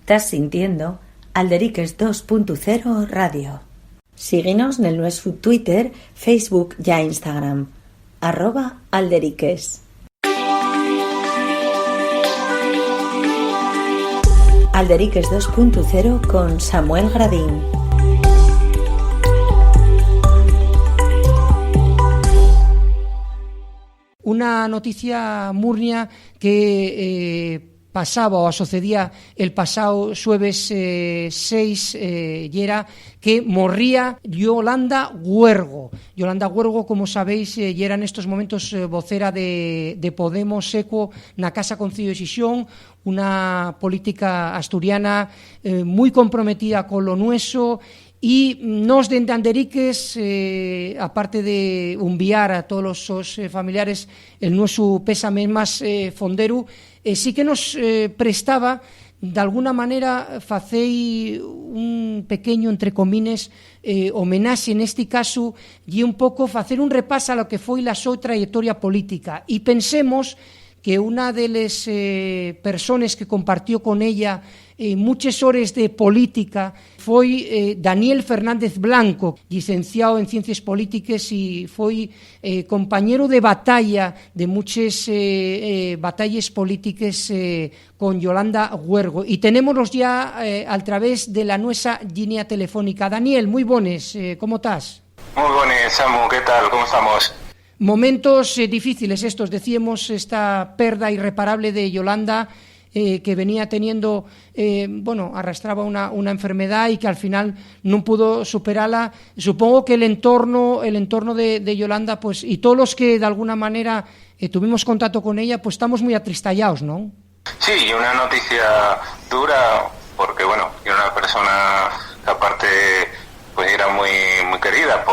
Estás sintiendo Alderiques 2.0 Radio. Síguenos en nuestro Twitter, Facebook y Instagram, @Alderiques. Alderiques 2.0 con Samuel Gradín. Una noticia murnia que pasaba o sucedía el pasado jueves 6 y era que morría Yolanda Huergo. Yolanda Huergo, como sabéis, y era en estos momentos vocera de Podemos Seco na Casa Concello de Xixón, una política asturiana muy comprometida con lo nuestro. Y nos dende Alderiques, aparte de enviar a todos os familiares el nuestro pésame más fonderu, sí que nos prestaba de alguna manera facei un pequeño, entre comines, homenaxe en este caso y un pouco facer un repaso a lo que foi la súa trayectoria política. Y pensemos que una de las personas que compartió con ella muchas horas de política foi Daniel Fernández Blanco, licenciado en Ciencias Políticas y foi compañero de batalla de muchas batallas políticas con Yolanda Huergo. Y tenémonos ya a través de la nuestra línea telefónica. Daniel, muy buenas, ¿cómo estás? Muy buenas, Samu, ¿qué tal? ¿Cómo estamos? Momentos difíciles estos, decíamos, esta pérdida irreparable de Yolanda, que venía teniendo, arrastraba una enfermedad y que al final no pudo superarla. Supongo que el entorno de Yolanda, pues, y todos los que de alguna manera tuvimos contacto con ella, pues estamos muy atristallados, ¿no? Sí, y una noticia dura, porque bueno, era una persona que aparte pues era muy, muy querida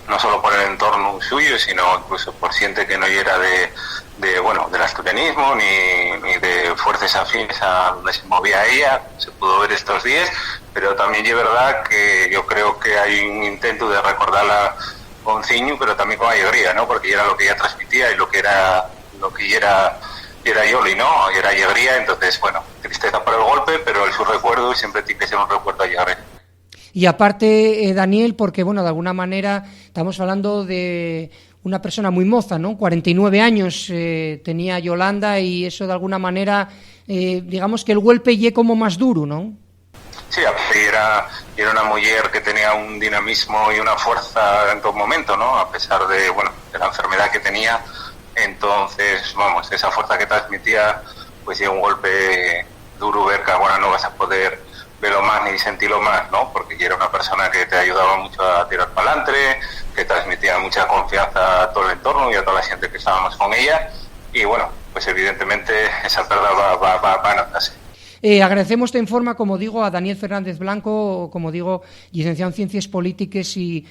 no solo por el entorno suyo, sino incluso por gente que no era del asturianismo ni de fuerzas afines a donde se movía ella. Se pudo ver estos días, pero también es verdad que yo creo que hay un intento de recordarla con ciño, pero también con alegría, ¿no? Porque era lo que ella transmitía y lo que era Yoli, ¿no? Y era alegría. Entonces, bueno, tristeza por el golpe, pero su recuerdo siempre tiene que ser un recuerdo alegre. Y aparte, Daniel, porque, bueno, de alguna manera estamos hablando de una persona muy moza, ¿no? 49 años tenía Yolanda y eso de alguna manera, digamos que el golpe lle como más duro, ¿no? Sí, era una mujer que tenía un dinamismo y una fuerza en todo momento, ¿no? A pesar de la enfermedad que tenía. Entonces, vamos, esa fuerza que transmitía, pues llega un golpe duro ver que ahora no vas a poder verlo más ni sentirlo más, ¿no? Porque era una persona que te ayudaba mucho a tirar para adelante, que transmitía mucha confianza a todo el entorno y a toda la gente que estábamos con ella. Y bueno, pues evidentemente esa pérdida va a notarse. Agradecemos esta informa, como digo, a Daniel Fernández Blanco, como digo, licenciado en Ciencias Políticas y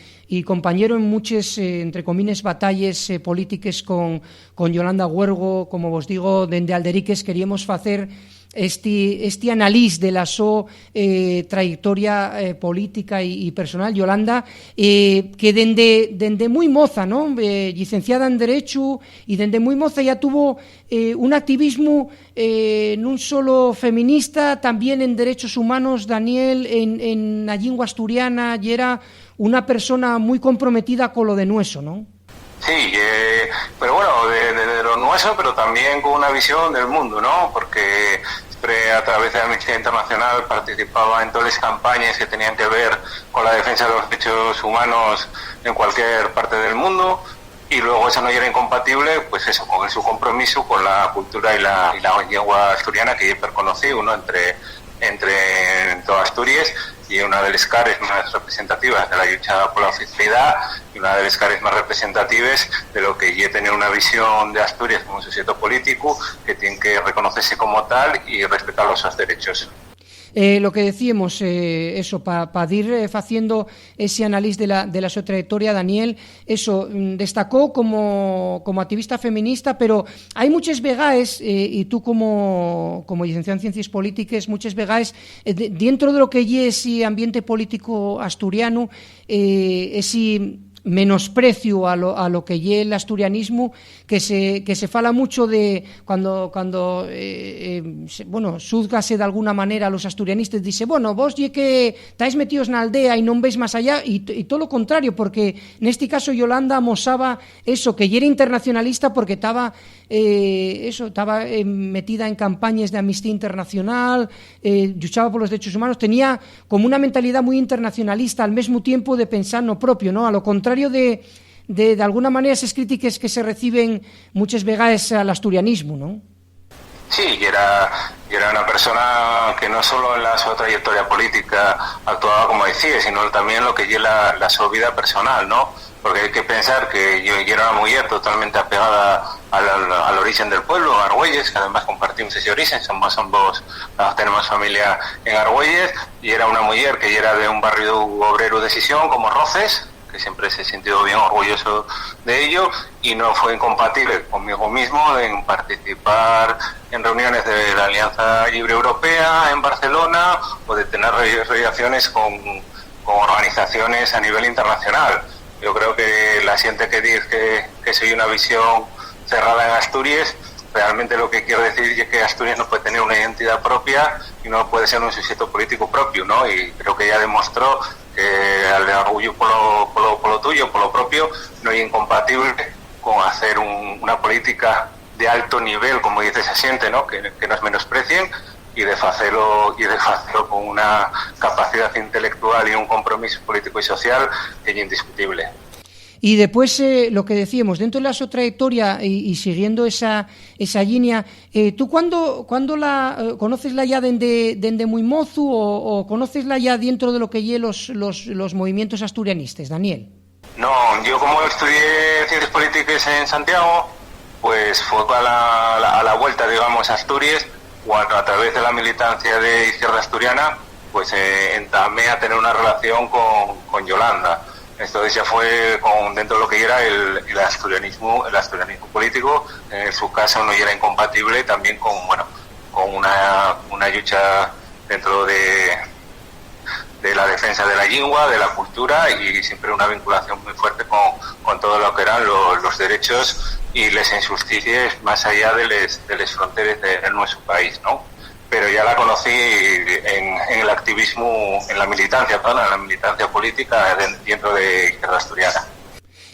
compañero en muchas, entre comillas, batallas políticas con Yolanda Huergo. Como vos digo, dende Alderiques queríamos hacer este análisis de la trayectoria política y personal. Yolanda, que dende muy moza, ¿no? Licenciada en Derecho, y dende muy moza ya tuvo un activismo no solo feminista, también en derechos humanos. Daniel, en la lengua asturiana, y era una persona muy comprometida con lo de nuestro, ¿no? Sí, pero bueno, de lo nuestro, pero también con una visión del mundo, ¿no? Porque siempre a través de Amnistía Internacional participaba en todas las campañas que tenían que ver con la defensa de los derechos humanos en cualquier parte del mundo, y luego eso no era incompatible, pues eso, con su compromiso con la cultura y la lengua asturiana, que es hiperconocido, ¿no? entre toda Asturias, y una de las caras más representativas de la lucha por la oficialidad y una de las caras más representativas de lo que es tener una visión de Asturias como un sujeto político que tiene que reconocerse como tal y respetar los derechos. Lo que decíamos, eso, para ir haciendo ese análisis de la su trayectoria, Daniel, eso, destacó como activista feminista, pero hay muchas vegaes, y tú como licenciado en Ciencias Políticas, muchas vegaes, dentro de lo que es ese ambiente político asturiano, ese menosprecio a lo que lle el asturianismo, que se fala mucho de cuando xúzgase de alguna manera a los asturianistas, dice, bueno, vos lle que estáis metidos na aldea e non veis máis allá, e todo lo contrario, porque neste caso Yolanda amosaba eso, que lle era internacionalista porque estaba metida en campañas de Amnistía Internacional, luchaba por los derechos humanos, tenía como una mentalidad muy internacionalista al mismo tiempo de pensar no propio, ¿no? A lo contrario de alguna manera esas críticas que se reciben muchas veces al asturianismo, ¿no? Sí, y era una persona que no solo en su trayectoria política actuaba como decía, sino también lo que lleva su vida personal, ¿no? Porque hay que pensar que yo era una mujer totalmente apegada al origen del pueblo, a Argüelles, que además compartimos ese origen, tenemos familia en Argüelles, y era una mujer que era de un barrio obrero de Sisión, como Roces, que siempre se sintió bien orgulloso de ello, y no fue incompatible conmigo mismo en participar en reuniones de la Alianza Libre Europea en Barcelona, o de tener relaciones con organizaciones a nivel internacional. Yo creo que la gente que dice que soy una visión cerrada en Asturias, realmente lo que quiero decir es que Asturias no puede tener una identidad propia y no puede ser un sujeto político propio, ¿no? Y creo que ya demostró que el orgullo por lo tuyo, por lo propio, no es incompatible con hacer una política de alto nivel, como dice esa gente, ¿no? Que nos menosprecien, y de hacerlo con una capacidad intelectual y un compromiso político y social que es indiscutible. Y después, lo que decíamos, dentro de su trayectoria y siguiendo esa línea, ¿tú cuándo conocesla ya dende muy mozo o conocesla ya dentro de lo que lle los movimientos asturianistas, Daniel? No, yo como estudié Ciencias Políticas en Santiago, pues fue a la vuelta, digamos, a Asturias, cuando a través de la militancia de Izquierda Asturiana, pues entamé a tener una relación con Yolanda. Entonces ya fue dentro de lo que era el asturianismo político. En su caso no era incompatible también con una lucha dentro de la defensa de la lengua, de la cultura, y siempre una vinculación muy fuerte con todo lo que eran los derechos y las injusticias más allá de las fronteras de nuestro país, ¿no? Pero ya la conocí en el activismo, en la militancia política dentro de Izquierda Asturiana.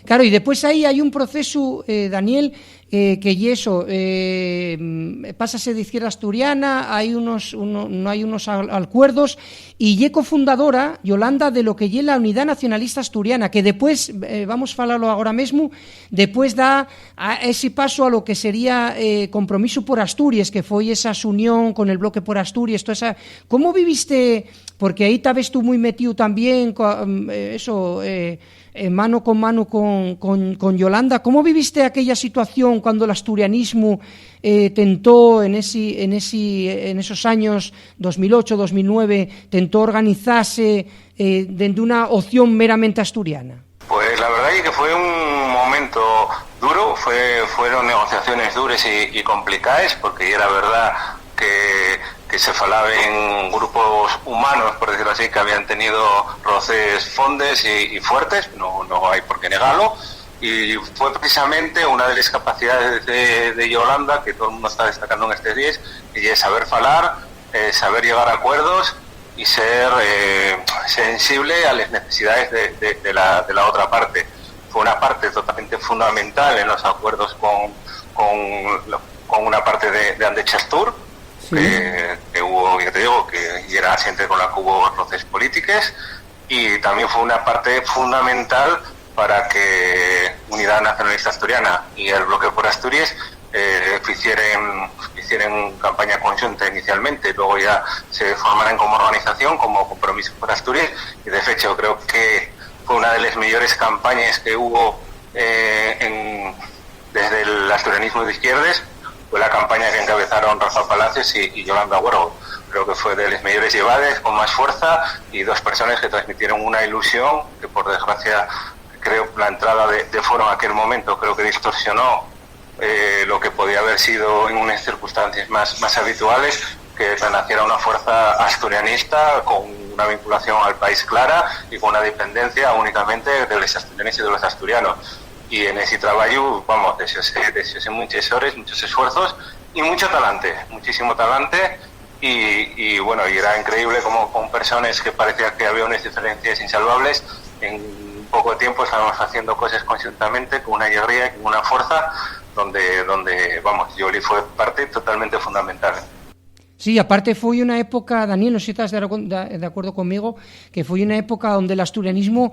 Claro, y después ahí hay un proceso, Daniel, que y eso, pásase de Izquierda Asturiana, no hay unos acuerdos, y ye cofundadora, Yolanda, de lo que ye la Unidad Nacionalista Asturiana, que después, vamos a falarlo ahora mismo, después da ese paso a lo que sería Compromiso por Asturias, que fue esa unión con el Bloque por Asturias, toda esa... ¿Cómo viviste? Porque ahí estabas tú muy metido también, mano con mano con Yolanda. ¿Cómo viviste aquella situación cuando el asturianismo tentó en esos años 2008-2009 tentó organizarse desde una opción meramente asturiana? Pues la verdad es que fue un momento duro, fueron negociaciones duras y complicadas, porque era verdad que se falaba en grupos humanos, por decirlo así, que habían tenido roces fondes y fuertes, no hay por qué negarlo, y fue precisamente una de las capacidades de Yolanda, que todo el mundo está destacando en estos días, y es saber falar, saber llegar a acuerdos y ser sensible a las necesidades de la otra parte. Fue una parte totalmente fundamental en los acuerdos con una parte de Andechastur, sí, que hubo, ya te digo, que era gente con la que hubo roces políticas, y también fue una parte fundamental para que Unidad Nacionalista Asturiana y el Bloque por Asturias hicieran campaña conjunta inicialmente, luego ya se formaran como organización, como Compromiso por Asturias, y de hecho creo que fue una de las mejores campañas que hubo desde el asturianismo de izquierdas. Fue la campaña que encabezaron Rafa Palacios y Yolanda Huergo. Creo que fue de las mayores llevadas, con más fuerza, y dos personas que transmitieron una ilusión que, por desgracia, creo la entrada de foro en aquel momento creo que distorsionó lo que podía haber sido en unas circunstancias más habituales, que renaciera una fuerza asturianista con una vinculación al país clara y con una dependencia únicamente de los asturianos y de los asturianos. Y en ese trabajo, vamos, desde muchas horas, muchos esfuerzos y mucho talante, muchísimo talante. Y bueno, y era increíble como con personas que parecía que había unas diferencias insalvables, en poco tiempo estábamos haciendo cosas conjuntamente con una alegría, con una fuerza, donde vamos, Yoli fue parte totalmente fundamental. Sí, aparte foi unha época, Daniel, non sei se estás de acordo comigo, que foi unha época onde el asturianismo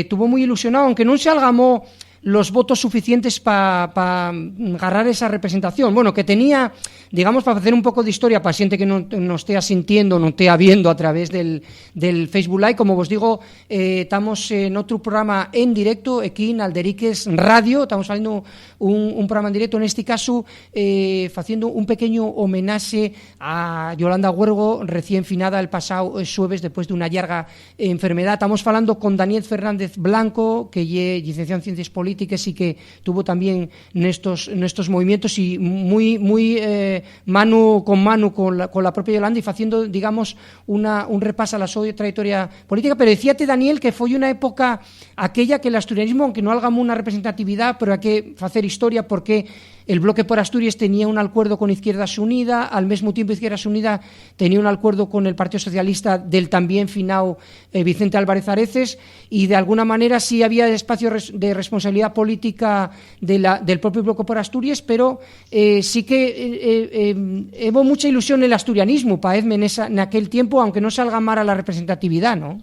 tuvo moi ilusionado, aunque non se algamó los votos suficientes para agarrar esa representación. Bueno, que tenía, digamos, para hacer un poco de historia para xente que non estea sintiendo, non estea viendo a través del Facebook Live, como vos digo, estamos en outro programa en directo aquí en Alderiques Radio, estamos facendo un programa en directo, en este caso facendo un pequeño homenaxe a Yolanda Huergo, recién finada el pasado xueves después de unha larga enfermedad. Estamos falando con Daniel Fernández Blanco, que é licenciado en Ciencias Políticas y que tuvo también nestos movimientos y muy mano con la propia Yolanda y haciendo, digamos, un repaso a la súa trayectoria política. Pero decíate, Daniel, que foi unha época aquella que el asturianismo, aunque no hagamos una representatividad, pero hay que hacer historia porque el Bloque por Asturias tenía un acuerdo con Izquierdas Unidas, al mismo tiempo Izquierdas Unidas tenía un acuerdo con el Partido Socialista del también finado Vicente Álvarez Areces, y de alguna manera sí había espacio de responsabilidad política del propio Bloque por Asturias, pero sí que hubo mucha ilusión en el asturianismo, paezme, en aquel tiempo, aunque no salga mal a la representatividad, ¿no?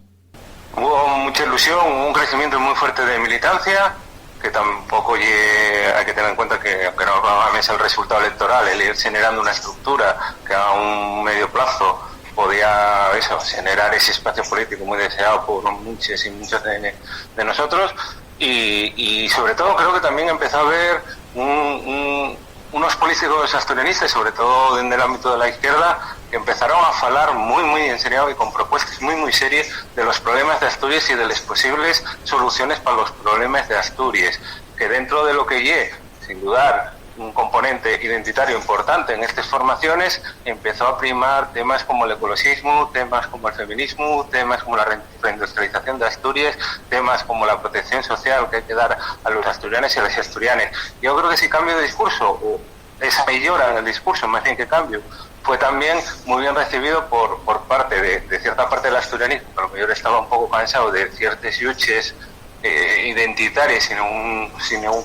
Hubo mucha ilusión, un crecimiento muy fuerte de militancia, que tampoco hay que tener en cuenta que aunque no va a la mesa el resultado electoral, el ir generando una estructura que a un medio plazo podía generar ese espacio político muy deseado por muchos y muchos de nosotros, y sobre todo creo que también empezó a haber unos políticos asturianistas, sobre todo en el ámbito de la izquierda, que empezaron a hablar muy en serio y con propuestas muy serias de los problemas de Asturias y de las posibles soluciones para los problemas de Asturias, que dentro de lo que sin dudar, un componente identitario importante en estas formaciones, empezó a primar temas como el ecologismo, temas como el feminismo, temas como la reindustrialización de Asturias, temas como la protección social que hay que dar a los asturianos y a las asturianas. Yo creo que ese cambio de discurso, o esa mejora en el discurso, más bien que cambio, fue también muy bien recibido por parte de cierta parte del asturianismo, que a lo mejor estaba un poco cansado de ciertas luchas identitarias sin un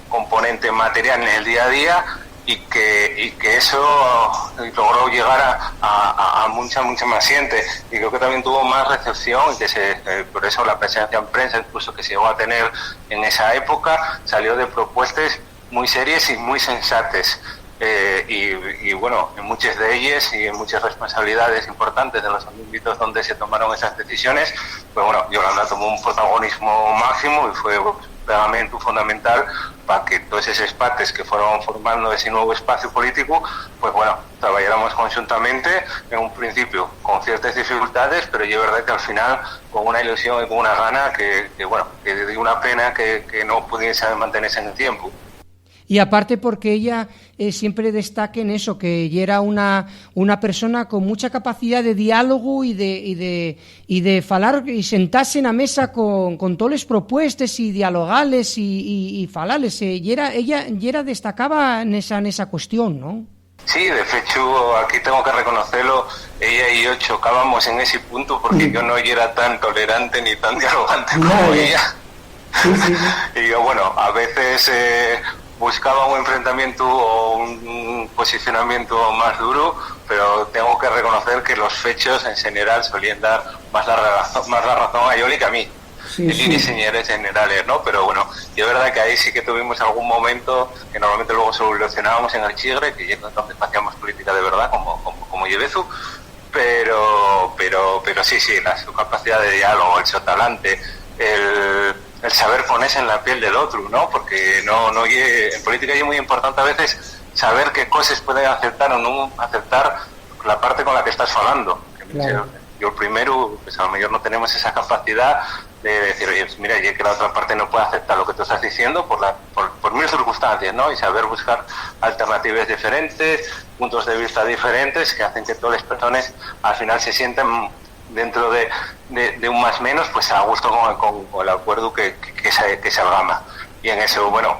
componente material en el día a día, y que eso logró llegar a mucha más gente, y creo que también tuvo más recepción, y que por eso la presencia en prensa incluso que se llegó a tener en esa época salió de propuestas muy serias y muy sensatas. Y bueno, en muchas de ellas y en muchas responsabilidades importantes de los ámbitos donde se tomaron esas decisiones, pues bueno, Yolanda tomó un protagonismo máximo y fue realmente fundamental para que todos esos espacios que fueron formando ese nuevo espacio político, pues bueno, trabajáramos conjuntamente, en un principio con ciertas dificultades, pero yo es verdad que al final con una ilusión y con una gana que dio una pena que no pudiese mantenerse en el tiempo. Y aparte porque ella siempre destaca en eso, que ella era una persona con mucha capacidad de diálogo y de falar y sentarse en la mesa con todas las propuestas y dialogales y falales. Ella destacaba en esa cuestión, ¿no? Sí, de hecho, aquí tengo que reconocerlo, ella y yo chocábamos en ese punto porque yo no era tan tolerante ni tan dialogante como ella. Sí. Y yo, bueno, a veces buscaba un enfrentamiento o un posicionamiento más duro, pero tengo que reconocer que los fechos en general solían dar más la razón a Yoli que a mí. Y señores generales, ¿no? Pero bueno, yo es verdad que ahí sí que tuvimos algún momento que normalmente luego solucionábamos en el Chigre, que ya entonces hacíamos política de verdad, como Yebezu, pero sí, su capacidad de diálogo, el sotalante, el saber ponerse en la piel del otro, ¿no? Porque en política es muy importante a veces saber qué cosas pueden aceptar o no aceptar la parte con la que estás hablando. Claro. yo el primero, pues a lo mejor no tenemos esa capacidad de decir, oye, pues mira, ya que la otra parte no puede aceptar lo que tú estás diciendo por mil circunstancias, ¿no? Y saber buscar alternativas diferentes, puntos de vista diferentes que hacen que todas las personas al final se sienten dentro de un más menos, pues a gusto con el acuerdo que se agama. Y en eso, bueno,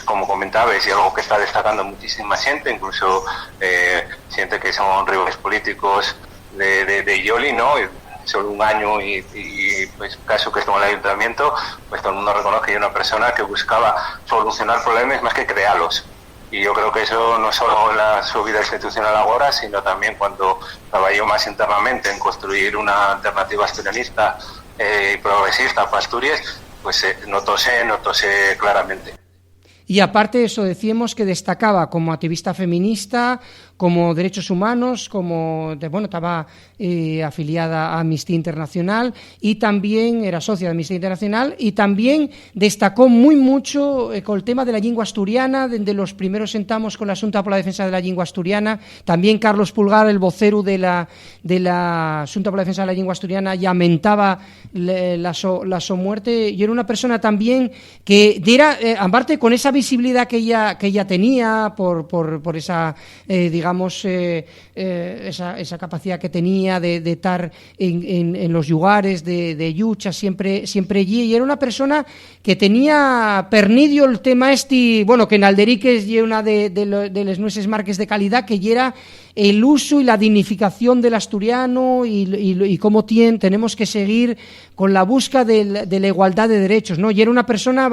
como comentaba, es algo que está destacando muchísima gente, incluso gente que son rivales políticos de Yoli, ¿no? Solo un año y pues caso que estuvo en el ayuntamiento, pues todo el mundo reconoce que hay una persona que buscaba solucionar problemas más que crearlos. Y yo creo que eso no solo en la su vida institucional ahora, sino también cuando trabajó más internamente en construir una alternativa asturianista y progresista para Asturias, pues notóse claramente. Y aparte de eso, decíamos que destacaba como activista feminista, como derechos humanos, estaba afiliada a Amnistía Internacional y también era socia de Amnistía Internacional, y también destacó muy mucho con el tema de la lengua asturiana, desde los primeros sentamos con la Xunta por la Defensa de la Lengua Asturiana. También Carlos Pulgar, el vocero de la Xunta por la Defensa de la Lengua Asturiana, lamentaba la muerte, y era una persona también que diera, aparte con esa visibilidad que ella tenía por esa esa capacidad que tenía de estar en los lugares de lucha siempre allí, y era una persona que tenía pernidio el tema que en Alderiques y una de las nuestras marcas de calidad, que era el uso y la dignificación del asturiano y cómo tenemos que seguir con la búsqueda de la igualdad de derechos, ¿no? Y era una persona,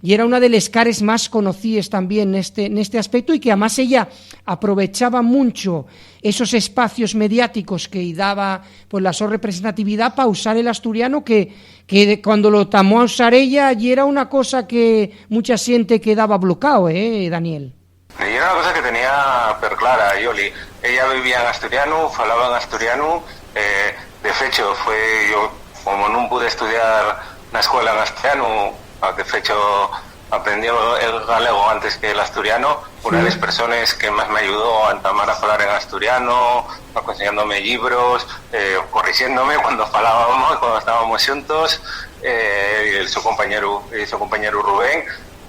y era una de las caras más conocidas también en este aspecto, y que además ella aprovechaba mucho esos espacios mediáticos que daba pues la su representatividad para usar el asturiano, que cuando lo tomó a usar ella, y era una cosa que mucha gente quedaba bloqueado, Daniel. Y era una cosa que tenía per clara, Yoli. Ella vivía en asturiano, falaba en asturiano. De hecho, yo, como no pude estudiar na escuela en asturiano, de hecho aprendí el galego antes que el asturiano. Una de las personas que más me ayudó a entamar a hablar en asturiano, enseñándome libros, corrigiéndome cuando falábamos, cuando estábamos juntos, su compañero Rubén.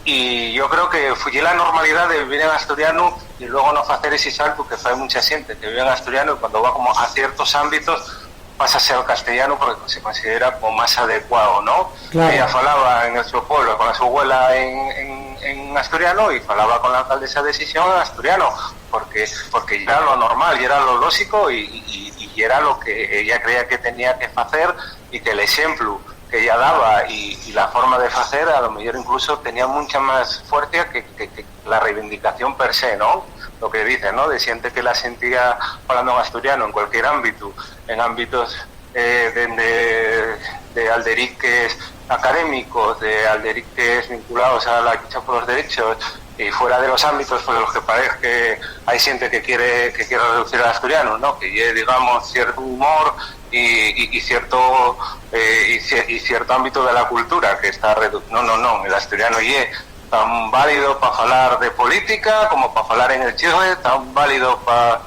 Y yo creo que fui la normalidad de vivir en asturiano y luego no hacer ese salto que hay mucha gente que vive en asturiano, y cuando va como a ciertos ámbitos pasa a ser el castellano porque se considera como más adecuado, ¿no? Claro. Ella falaba en nuestro pueblo con su abuela en asturiano, y falaba con la alcaldesa de Sisión en asturiano, porque era lo normal y era lo lógico y era lo que ella creía que tenía que hacer, y que el ejemplo que ella daba y la forma de hacer a lo mejor incluso tenía mucha más fuerza que la reivindicación per se, ¿no? Lo que dice, ¿no? De gente que la sentía hablando en asturiano en cualquier ámbito, en ámbitos de alderiques académicos, de alderiques vinculados a la lucha por los derechos, y fuera de los ámbitos por los que parece que hay gente que quiere reducir al asturiano, ¿no? Que lleve, digamos, cierto humor y cierto ámbito de la cultura que está reducido. No, el asturiano lleve tan válido para hablar de política como para hablar en el Chile, tan válido para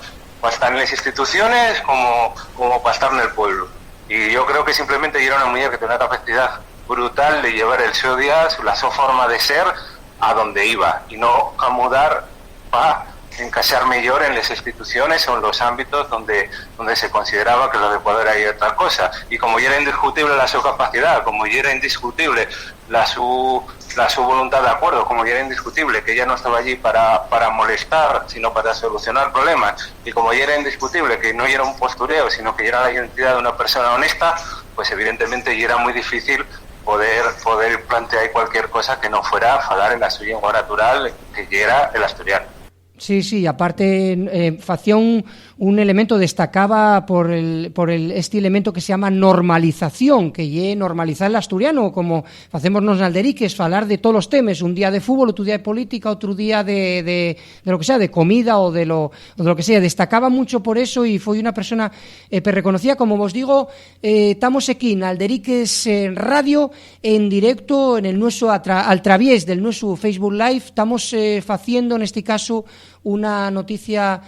estar en las instituciones como para estar en el pueblo. Y yo creo que simplemente era una mujer que tenía una capacidad brutal de llevar el seu día, la su forma de ser a donde iba, y no acomodar para encaixar mejor en las instituciones o en los ámbitos donde se consideraba que lo de poder era otra cosa. Y como ya era indiscutible la su capacidad, como ya era indiscutible la su voluntad de acuerdo, como ya era indiscutible que ella no estaba allí para molestar, sino para solucionar problemas, y como ya era indiscutible que no era un postureo, sino que era la identidad de una persona honesta, pues evidentemente ya era muy difícil poder plantear cualquier cosa que no fuera hablar en la su lengua natural, que ya era el asturiano. Sí, aparte hacía un elemento, destacaba por este elemento que se llama normalización, que es normalizar el asturiano, como hacemos nos alderiques, falar de todos los temas, un día de fútbol, otro día de política, otro día de lo que sea, de comida o de lo que sea. Destacaba mucho por eso, y fue una persona reconocida. Como os digo, estamos aquí en Alderiques Radio, en directo, en el nuestro, al través del nuestro Facebook Live. Estamos haciendo, en este caso, unha noticia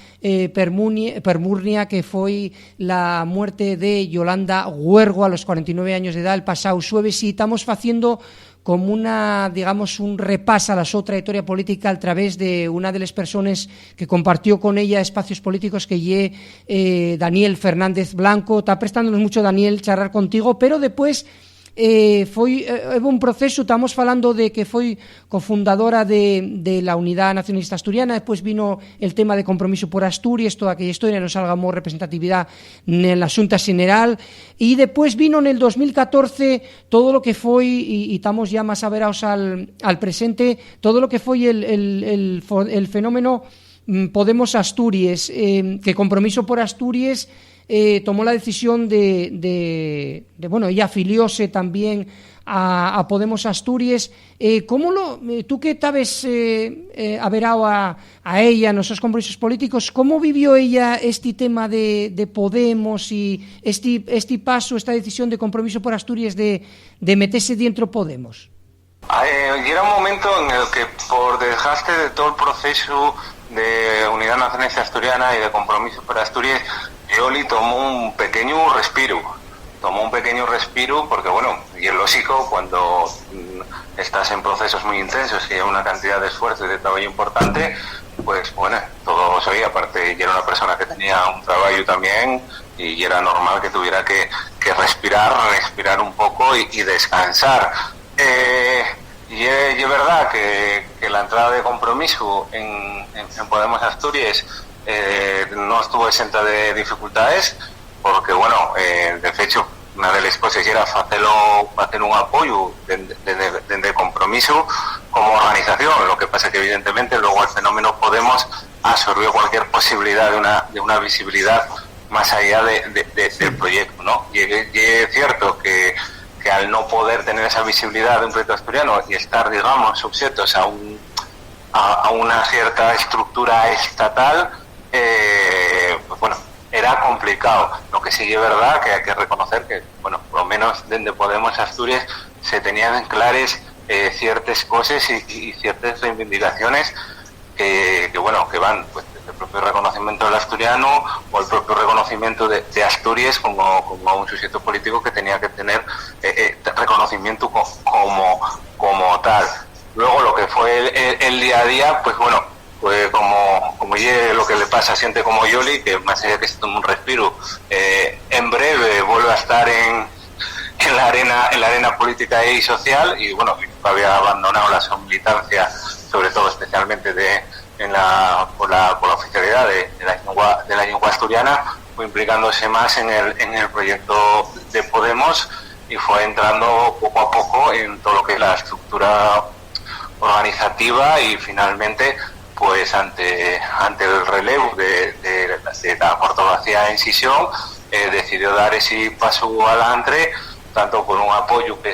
permurnia que foi la muerte de Yolanda Huergo a los 49 años de edad el pasado xueves, e estamos facendo como un repás a la súa trayectoria política a través de una de las personas que compartió con ella espacios políticos, que lle Daniel Fernández Blanco. Está prestándonos mucho, Daniel, charlar contigo, pero después foi un proceso. Estamos falando de que foi cofundadora de la Unidad Nacionalista Asturiana, después vino el tema de Compromiso por Asturias, toda aquella historia, nos salgamos representatividad en la Xunta General, y después vino en el 2014 todo lo que foi, y estamos ya más averados al presente, todo lo que foi el fenómeno Podemos Asturias, que Compromiso por Asturias tomó la decisión de ella afilióse también a Podemos Asturias. Tú que estabas averado a ella en esos compromisos políticos, ¿cómo vivió ella este tema de Podemos y este paso, esta decisión de Compromiso por Asturias de meterse dentro Podemos? Era un momento en el que, por desgaste de todo el proceso de Unidad Nacionalista Asturiana y de Compromiso por Asturias, Yoli tomó un pequeño respiro porque, bueno, y es lógico cuando estás en procesos muy intensos y hay una cantidad de esfuerzo y de trabajo importante, pues bueno, todo eso, y aparte yo era una persona que tenía un trabajo también, y era normal que tuviera que respirar un poco y descansar. Y es verdad que la entrada de Compromiso en Podemos Asturias no estuvo exenta de dificultades, porque, bueno, de hecho, una de las cosas era hacer un apoyo de Compromiso como organización. Lo que pasa que, evidentemente, luego el fenómeno Podemos absorbió cualquier posibilidad de una visibilidad más allá del proyecto, ¿no? Y es cierto que al no poder tener esa visibilidad de un proyecto asturiano y estar, digamos, sujetos a una cierta estructura estatal, pues bueno, era complicado. Lo que sí es verdad que hay que reconocer que, bueno, por lo menos desde Podemos Asturias se tenían claras ciertas cosas y ciertas reivindicaciones que van pues desde el propio reconocimiento del asturiano o el propio reconocimiento de Asturias como un sujeto político que tenía que tener reconocimiento como tal. Luego lo que fue el día a día, pues bueno, pues como lo que le pasa a gente como Yoli, que más allá que se tome un respiro, en breve vuelve a estar en la arena política y social, y bueno, había abandonado la militancia, sobre todo especialmente por la oficialidad de la lengua asturiana, fue implicándose más en el proyecto de Podemos y fue entrando poco a poco en todo lo que es la estructura organizativa, y finalmente pues ante el relevo de la Cortobacía en Sisión, decidió dar ese paso adelante, tanto por un apoyo que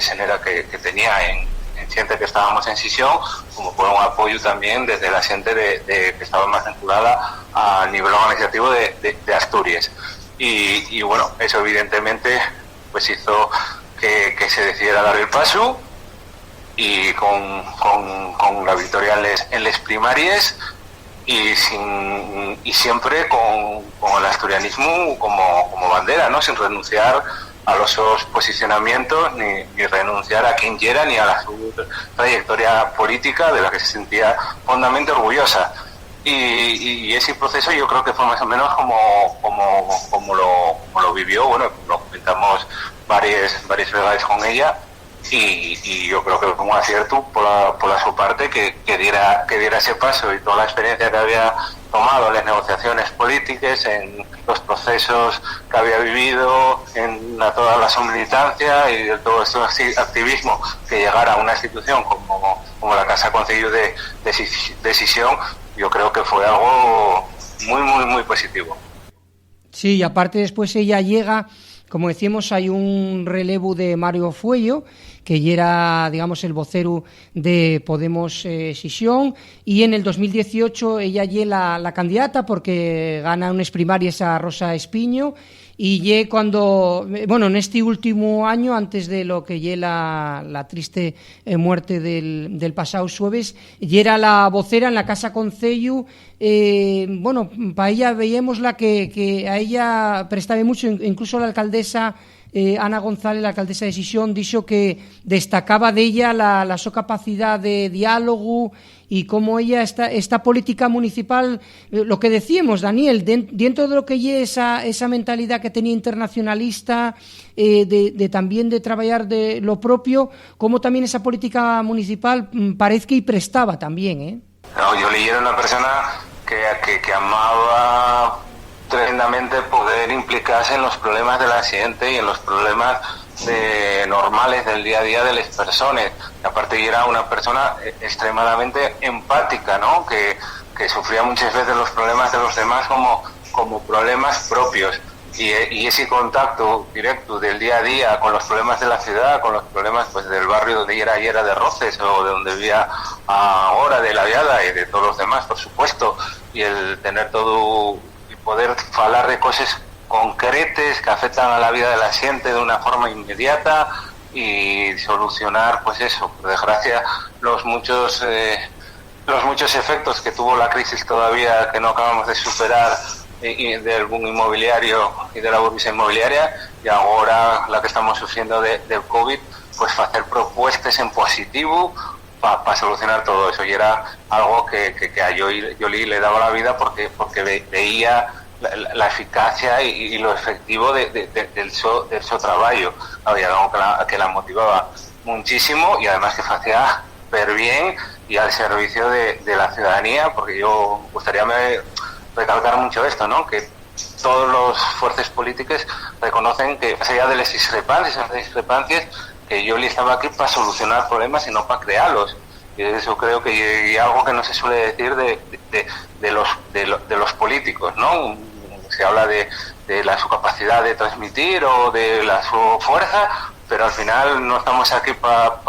tenía en gente que estábamos en Sisión, como por un apoyo también desde la gente que estaba más vinculada al nivel organizativo de Asturias. Y bueno, eso evidentemente pues hizo que se decidiera dar el paso, y con la victoria en las primarias, y siempre con el asturianismo como bandera, ¿no? Sin renunciar a los posicionamientos ni renunciar a quien quiera ni a su trayectoria política, de la que se sentía profundamente orgullosa. Y ese proceso yo creo que fue más o menos como lo vivió. Bueno, lo comentamos varias veces con ella, y yo creo que fue un acierto por su parte que diera ese paso, y toda la experiencia que había tomado en las negociaciones políticas, en los procesos que había vivido, en toda la militancia y de todo este activismo, que llegara a una institución como la Casa Concello de Decisión, yo creo que fue algo muy, muy, muy positivo. Sí, y aparte después ella llega, como decíamos, hay un relevo de Mario Fuello, que ya era, digamos, el vocero de Podemos Sisión, y en el 2018 ella ya la candidata, porque gana unas primarias a Rosa Espiño, y ye cuando, bueno, en este último año, antes de lo que ye la triste muerte del pasado jueves, ye era la vocera en la Casa Concello. Bueno, para ella veíamosla que a ella prestaba mucho, incluso la alcaldesa Ana González, la alcaldesa de Sisión, dijo que destacaba de ella la su capacidad de diálogo y cómo ella, esta política municipal, lo que decíamos, Daniel, dentro de lo que es esa mentalidad que tenía internacionalista, de también de trabajar de lo propio, como también esa política municipal parece que y prestaba también, No, yo leí, era una persona que amaba tremendamente poder implicarse en los problemas de la gente y en los problemas normales del día a día de las personas. Y aparte era una persona extremadamente empática, ¿no? Que sufría muchas veces los problemas de los demás como problemas propios. Y ese contacto directo del día a día con los problemas de la ciudad, con los problemas pues del barrio donde ella era de Roces o de donde vivía ahora, de La Viada y de todos los demás, por supuesto, y el tener todo y poder hablar de cosas concretas que afectan a la vida de la gente de una forma inmediata y solucionar, pues eso, por desgracia, los muchos efectos que tuvo la crisis todavía que no acabamos de superar del boom inmobiliario y de la burbuja inmobiliaria, y ahora la que estamos sufriendo del COVID, pues hacer propuestas en positivo para solucionar todo eso. Y era algo que a Yoli le daba la vida porque veía la eficacia y lo efectivo del su trabajo. Había algo que la motivaba muchísimo y además que hacía súper bien y al servicio de la ciudadanía, porque yo gustaría recalcar mucho esto, ¿no? Que todas las fuerzas políticas reconocen que más allá de las discrepancias, que Yoli estaba aquí para solucionar problemas y no para crearlos. Y eso creo que es algo que no se suele decir de los políticos, ¿no? Se habla de su capacidad de transmitir o de su fuerza, pero al final no estamos aquí para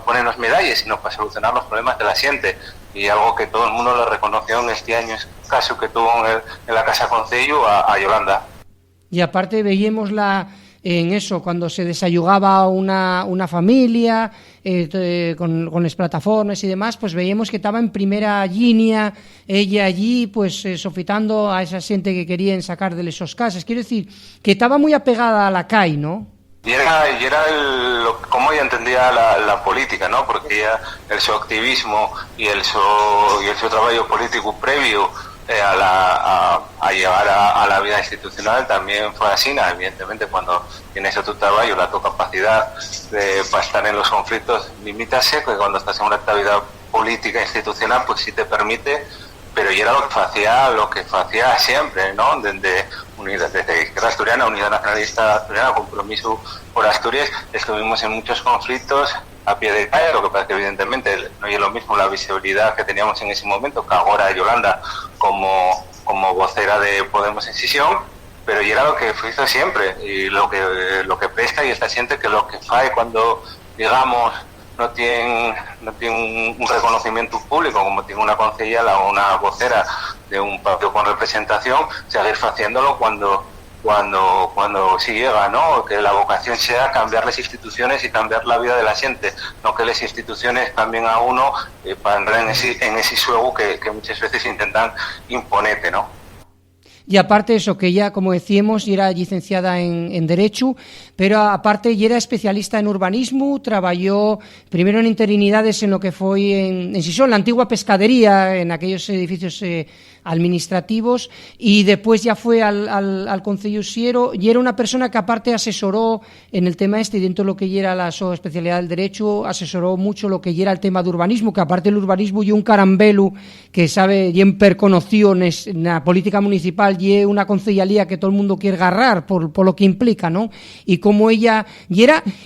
ponernos medallas, sino para solucionar los problemas de la gente. Y algo que todo el mundo le reconoció en este año caso que tuvo en la Casa Concello a Yolanda. Y aparte veíamosla en eso, cuando se desayugaba una familia con las plataformas y demás, pues veíamos que estaba en primera línea ella allí, pues sofitando a esa gente que querían sacar de esos casas. Quiero decir, que estaba muy apegada a la CAI, ¿no? Y era cómo ella entendía la política, ¿no? Porque ella, su activismo y el su trabajo político previo a llegar a la vida institucional también fue así, ¿no? Evidentemente cuando tienes tu trabajo, tu capacidad para estar en los conflictos limítase, que cuando estás en una actividad política institucional pues sí te permite, pero y era lo que hacía siempre, ¿no? Desde Izquierda Asturiana, Unidad Nacionalista Asturiana, Compromiso por Asturias, estuvimos en muchos conflictos a pie de calle, lo que pasa que evidentemente no es lo mismo la visibilidad que teníamos en ese momento que ahora Yolanda como vocera de Podemos en Sisión, pero y era lo que hizo siempre y lo que presta y está siente que lo que fae cuando digamos no tiene un reconocimiento público como tiene una concejala o una vocera de un partido con representación, seguir haciéndolo cuando sí llega, ¿no? Que la vocación sea cambiar las instituciones y cambiar la vida de la gente, no que las instituciones cambien a uno para entrar en ese juego que muchas veces intentan imponerte, ¿no? Y aparte eso, que ella, como decíamos, era licenciada en Derecho, pero aparte ella era especialista en urbanismo, trabajó primero en interinidades en lo que fue en Sisón, la antigua pescadería, en aquellos edificios administrativos, y después ya fue al Concello Siero, y era una persona que aparte asesoró en el tema y dentro de lo que era la su especialidad del derecho, asesoró mucho lo que era el tema de urbanismo, que aparte el urbanismo y un carambelu que sabe, y en perconocido en la política municipal, y una concellalía que todo el mundo quiere agarrar por lo que implica, ¿no? Y como ella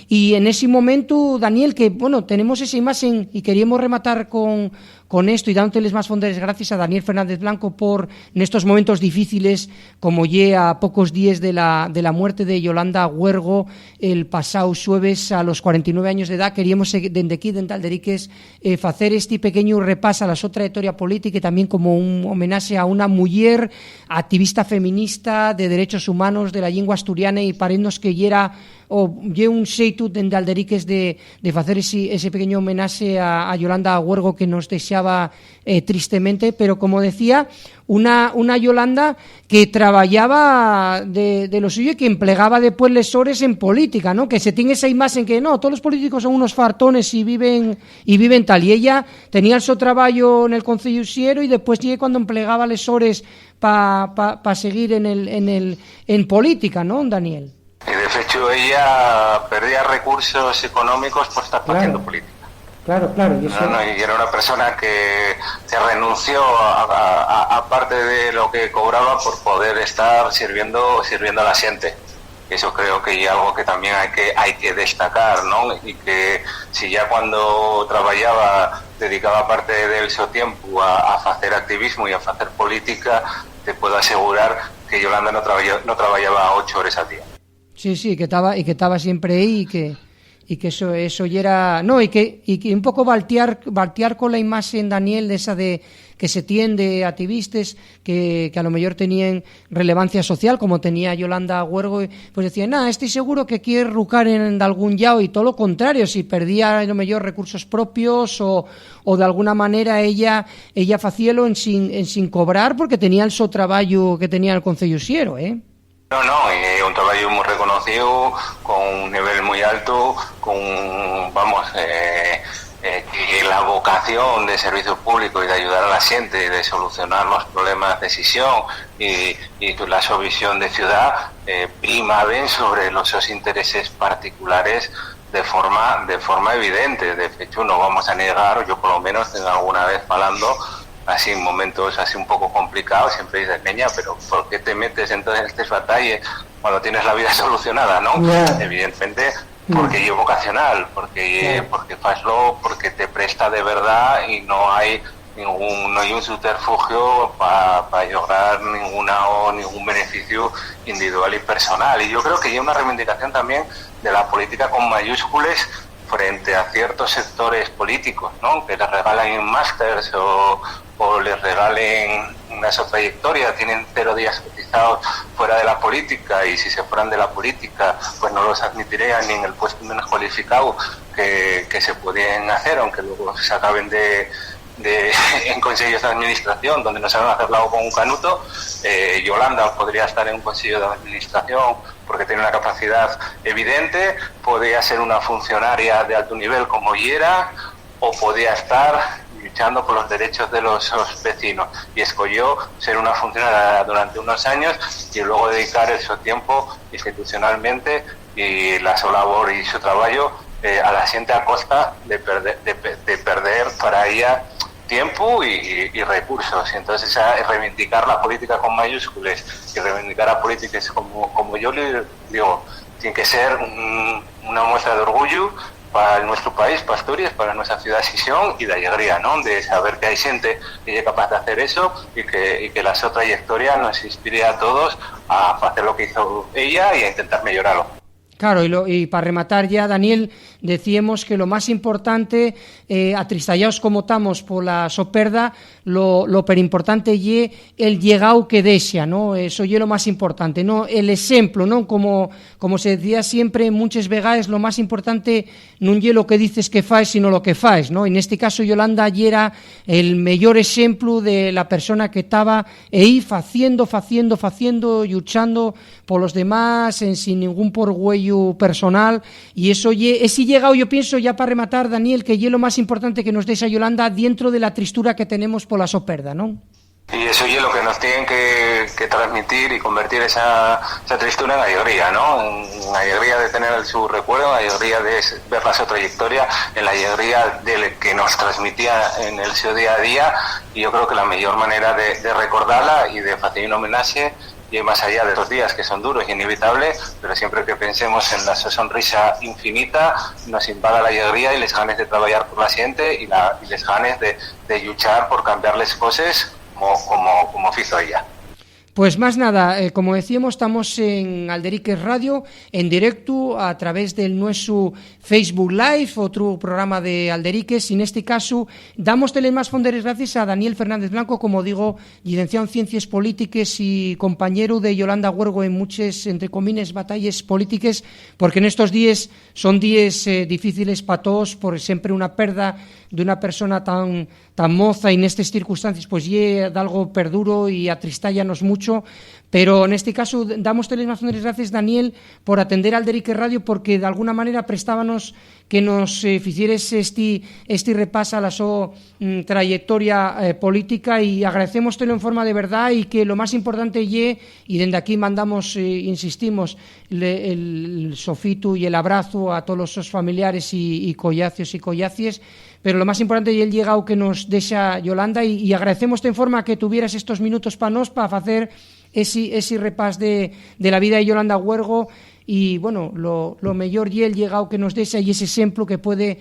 y en ese momento, Daniel, que bueno, tenemos esa imagen y queríamos rematar con con esto y dándoles más fondes gracias a Daniel Fernández Blanco por en estos momentos difíciles, como a pocos días de la muerte de Yolanda Huergo el pasado xueves a los 49 años de edad. Queríamos dende aquí, dende Alderiques, facer este pequeño repaso a la súa trayectoria política e tamén como un homenaxe a unha muller activista feminista de derechos humanos de la lingua asturiana e parendos que lle un xeito dende Alderiques de facer ese pequeño homenaxe a Yolanda Huergo que nos deixaba tristemente, pero como decía, una Yolanda que traballaba de lo suyo y que emplegaba después les hores en política, ¿no? Que se tiene esa imagen que no, todos los políticos son unos fartones y viven tal, y ella tenía el su trabajo en el Concello Usiero y después llegué cuando emplegaba les hores para seguir en política, ¿no, Daniel? Y de hecho ella perdía recursos económicos por estar haciendo política. Claro. Y era una persona que se renunció a parte de lo que cobraba por poder estar sirviendo a la gente. Eso creo que es algo que también hay que destacar, ¿no? Y que si ya cuando trabajaba dedicaba parte del su tiempo a hacer activismo y a hacer política, te puedo asegurar que Yolanda no trabajaba 8 horas al día. Sí, que estaba siempre ahí y que eso ya era, no, y que un poco baltear con la imagen, Daniel, de esa de que se tiende a activistas que a lo mejor tenían relevancia social, como tenía Yolanda Huergo, pues decían, estoy seguro que quiere rucar en algún yao, y todo lo contrario, si perdía a lo mejor recursos propios o de alguna manera ella facíalo en sin cobrar porque tenía el su trabajo que tenía el Concello Usiero, No, y un trabajo muy reconocido, con un nivel muy alto, y la vocación de servicio público y de ayudar a la gente y de solucionar los problemas de decisión y la su visión de ciudad prima bien sobre los sus intereses particulares de forma evidente. De hecho, no vamos a negar, yo por lo menos tengo alguna vez hablando así en momentos así un poco complicados, siempre dices, Peña, pero ¿por qué te metes entonces en estas batallas cuando tienes la vida solucionada, no? Yeah. Evidentemente, porque es vocacional, porque faslo, porque te presta de verdad y no hay un subterfugio para lograr ningún beneficio individual y personal. Y yo creo que hay una reivindicación también de la política con mayúsculas frente a ciertos sectores políticos, ¿no? Que les regalen másters o les regalen una trayectoria, tienen 0 días cotizados fuera de la política, y si se fueran de la política pues no los admitirían ni en el puesto menos cualificado que se podían hacer, aunque luego se acaben en consejos de administración donde no saben hacerlo con un canuto. Yolanda podría estar en un consejo de administración porque tiene una capacidad evidente, podría ser una funcionaria de alto nivel como Hiera, o podía estar luchando por los derechos de los vecinos, y escogió ser una funcionaria durante unos años y luego dedicar su tiempo institucionalmente y la su labor y su trabajo a la gente a costa de perder para ella tiempo y recursos. Entonces reivindicar la política con mayúsculas y reivindicar a políticas como yo le digo, tiene que ser una muestra de orgullo para nuestro país, para Asturias, para nuestra ciudad Sisión, y de alegría, ¿no? De saber que hay gente que es capaz de hacer eso y que la su trayectoria nos inspire a todos a hacer lo que hizo ella y a intentar mejorarlo. Claro, y para rematar ya, Daniel, decíamos que lo más importante, atristallaos como estamos por la soperda, lo perimportante ye el llegado que dexa, ¿no? Eso ye lo más importante, ¿no? El ejemplo, ¿no? Como se decía siempre muchas vegaes, lo más importante non ye lo que dices que faes, sino lo que faes, ¿no? En este caso, Yolanda ye era el mellor ejemplo de la persona que estaba aí faciendo, luchando por los demás, sin ningún porgüello personal, y eso ese llegado, yo pienso, ya para rematar, Daniel, que es lo más importante que nos deja Yolanda dentro de la tristura que tenemos por la soperda, ¿no? Y eso es lo que nos tienen que transmitir y convertir esa tristura en alegría, ¿no? En alegría de tener su recuerdo, en alegría de ver su trayectoria, en la alegría de que nos transmitía en el su día a día. Y yo creo que la mejor manera de recordarla y de hacer un homenaje y y más allá de los días que son duros y inevitables, pero siempre que pensemos en la sonrisa infinita, nos invada la alegría y les ganes de trabajar por la gente y les ganes de luchar por cambiar las cosas como hizo ella. Pues más nada, como decíamos, estamos en Alderiques Radio, en directo a través del nuestro Facebook Live, otro programa de Alderiques, y en este caso damos más fonderes gracias a Daniel Fernández Blanco, como digo, licenciado en Ciencias Políticas y compañero de Yolanda Huergo en muchas, entre comillas, batallas políticas, porque en estos días son días difíciles para todos, por siempre una perda de una persona tan moza y en estas circunstancias pues de algo perduro y atristállanos mucho, pero en este caso damos más gracias, Daniel, por atender al Alderiques Radio, porque de alguna manera prestábanos que nos hicieres este repaso a la su trayectoria política, y agradecémostelo en forma de verdad, y que lo más importante y desde aquí mandamos, insistimos, el sofito y el abrazo a todos los familiares y collacios y collacies, pero lo más importante y el llegado que nos deja Yolanda, y agradecemos en forma que tuvieras estos minutos para hacer ese repas de la vida de Yolanda Huergo, y bueno, lo mejor y el llegado que nos deja y ese ejemplo que puede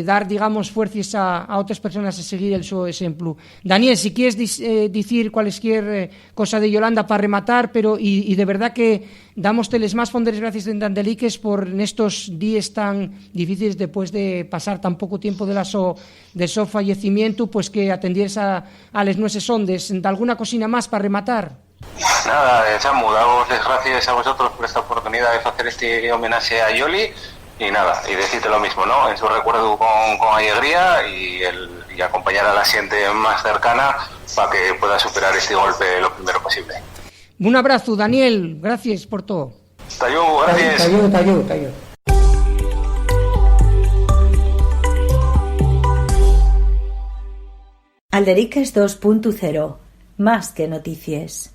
dar, digamos, fuerzas a otras personas a seguir el su ejemplo. Daniel, si quieres decir cualquier cosa de Yolanda para rematar, pero y de verdad que damos más fonderes gracias de Alderiques por en estos días tan difíciles, después de pasar tan poco tiempo de su fallecimiento, pues que atendieres a las nuestras ondes. ¿De alguna cosina más para rematar? Nada, Samu, damos las gracias a vosotros por esta oportunidad de hacer este homenaje a Yoli, y nada, y decirte lo mismo, ¿no? En su recuerdo con alegría, y acompañar a la gente más cercana para que pueda superar este golpe lo primero posible. Un abrazo, Daniel, gracias por todo. Tayú, gracias. Tayú. Alderiques 2.0, más que noticias.